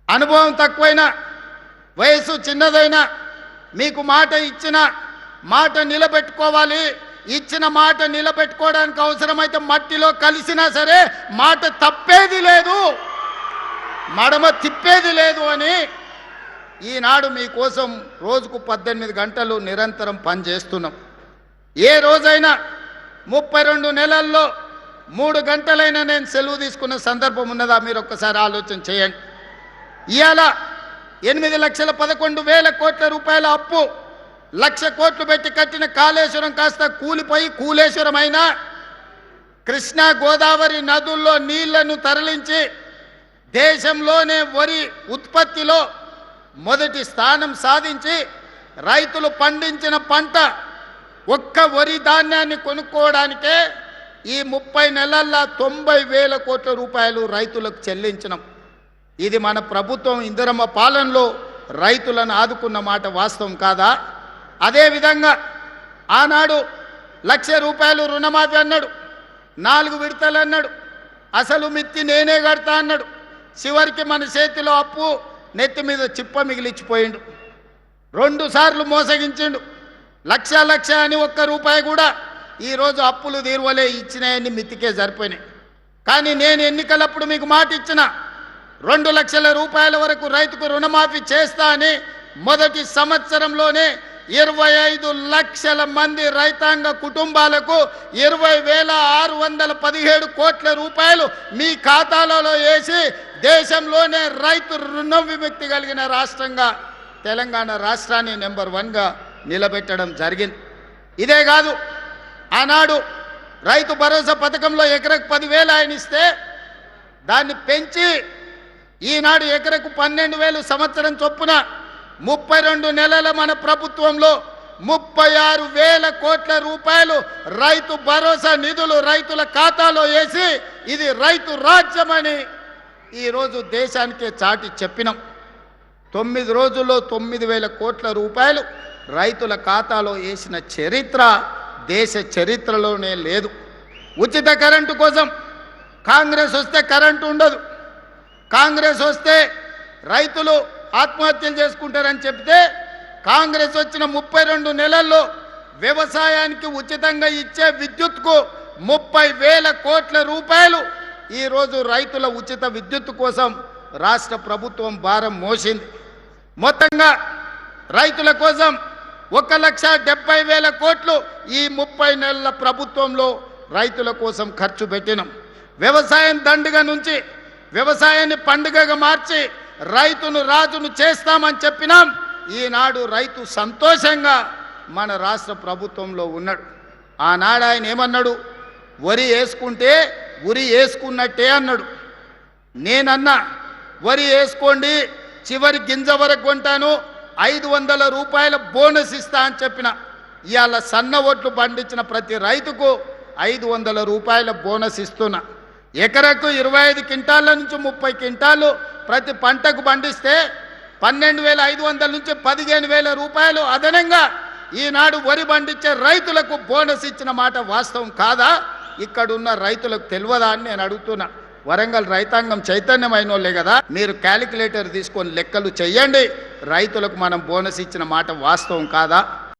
అనుభవం తక్కువైనా వయసు చిన్నదైనా మీకు మాట ఇచ్చిన మాట నిలబెట్టుకోవాలి. ఇచ్చిన మాట నిలబెట్టుకోవడానికి అవసరమైతే మట్టిలో కలిసినా సరే మాట తప్పేది లేదు, మడమ తిప్పేది లేదు అని ఈనాడు మీకోసం రోజుకు 18 గంటలు నిరంతరం పనిచేస్తున్నాం. ఏ రోజైనా 32 నెలల్లో 3 గంటలైనా నేను సెలవు తీసుకున్న సందర్భం ఉన్నదా? మీరు ఒక్కసారి ఆలోచన చేయండి. ఇవాళ 8,11,000 కోట్ల రూపాయల అప్పు, 1,00,000 కోట్లు పెట్టి కట్టిన కాళేశ్వరం కాస్త కూలిపోయి కూలేశ్వరమైన కృష్ణా గోదావరి నదుల్లో నీళ్లను తరలించి దేశంలోనే వరి ఉత్పత్తిలో మొదటి స్థానం సాధించి రైతులు పండించిన పంట ఒక్క వరి ధాన్యాన్ని కొనుక్కోవడానికే ఈ 30 నెలల్లో 90,000 కోట్ల రూపాయలు రైతులకు చెల్లించినాం. ఇది మన ప్రభుత్వం ఇందిరమ్మ పాలనలో రైతులను ఆదుకున్న మాట వాస్తవం కాదా? అదేవిధంగా ఆనాడు 1,00,000 రూపాయలు రుణమాఫీ అన్నాడు, 4 విడతలు అన్నాడు, అసలు మిత్తి నేనే కడతా అన్నాడు. చివరికి మన చేతిలో అప్పు నెత్తి మీద చిప్ప మిగిలిచ్చిపోయిండు. 2 సార్లు మోసగించిండు. 1,00,000 అని ఒక్క రూపాయి కూడా ఈరోజు అప్పులు తీరువలే, ఇచ్చినాయని మిత్తికే సరిపోయినాయి. కానీ నేను ఎన్నికలప్పుడు మీకు మాట ఇచ్చిన 2 లక్షల రూపాయల వరకు రైతుకు రుణమాఫీ చేస్తా అని మొదటి సంవత్సరంలోనే 25 లక్షల మంది రైతాంగ కుటుంబాలకు 20,617 కోట్ల రూపాయలు మీ ఖాతాలలో వేసి దేశంలోనే రైతు రుణ విముక్తి కలిగిన రాష్ట్రంగా తెలంగాణ రాష్ట్రాన్ని నెంబర్ 1గా నిలబెట్టడం జరిగింది. ఇదే కాదు, ఆనాడు రైతు భరోసా పథకంలో ఎకరకు 10,000 ఆయన ఇస్తే దాన్ని పెంచి ఈనాడు ఎకరకు 12,000 సంవత్సరం చొప్పున 32 నెలల మన ప్రభుత్వంలో 36,000 కోట్ల రూపాయలు రైతు భరోసా నిధులు రైతుల ఖాతాలో వేసి ఇది రైతు రాజ్యమని ఈరోజు దేశానికే చాటి చెప్పినాం. 9 రోజుల్లో 9,000 కోట్ల రూపాయలు రైతుల ఖాతాలో వేసిన చరిత్ర దేశ చరిత్రలోనే లేదు. ఉచిత కరెంటు కోసం కాంగ్రెస్ వస్తే కరెంటు ఉండదు, కాంగ్రెస్ వస్తే రైతులు ఆత్మహత్యలు చేసుకుంటారని చెప్తే కాంగ్రెస్ వచ్చిన 32 నెలల్లో వ్యవసాయానికి ఉచితంగా ఇచ్చే విద్యుత్కు 30,000 కోట్ల రూపాయలు ఈరోజు రైతుల ఉచిత విద్యుత్ కోసం రాష్ట్ర ప్రభుత్వం భారం మోసింది. మొత్తంగా రైతుల కోసం 1,70,000 కోట్లు ఈ 30 నెలల ప్రభుత్వంలో రైతుల కోసం ఖర్చు పెట్టినాం. వ్యవసాయం దండుగ నుంచి వ్యవసాయాన్ని పండుగగా మార్చి రైతును రాజును చేస్తామని చెప్పినాం. ఈనాడు రైతు సంతోషంగా మన రాష్ట్ర ప్రభుత్వంలో ఉన్నాడు. ఆనాడు ఆయన ఏమన్నాడు? వరి వేసుకుంటే ఉరి వేసుకున్నట్టే అన్నాడు. నేనన్నా వరి వేసుకోండి, చివరి గింజ వరకు కొంటాను, 500 రూపాయల బోనస్ ఇస్తా అని చెప్పిన. ఇవాళ సన్న ఒట్లు పండించిన ప్రతి రైతుకు 500 రూపాయల బోనస్ ఇస్తున్నా. ఎకరకు 25 క్వింటాళ్ళ నుంచి 30 క్వింటాళ్ళు ప్రతి పంటకు పండిస్తే 12,500 నుంచి 15,000 రూపాయలు అదనంగా ఈనాడు వరి పండించే రైతులకు బోనస్ ఇచ్చిన మాట వాస్తవం కాదా? ఇక్కడున్న రైతులకు తెలియదా అని నేను అడుగుతున్నా. వరంగల్ రైతాంగం చైతన్యమైన వాళ్ళే కదా, మీరు క్యాలిక్యులేటర్ తీసుకొని లెక్కలు చెయ్యండి. రైతులకు మనం బోనస్ ఇచ్చిన మాట వాస్తవం కాదా?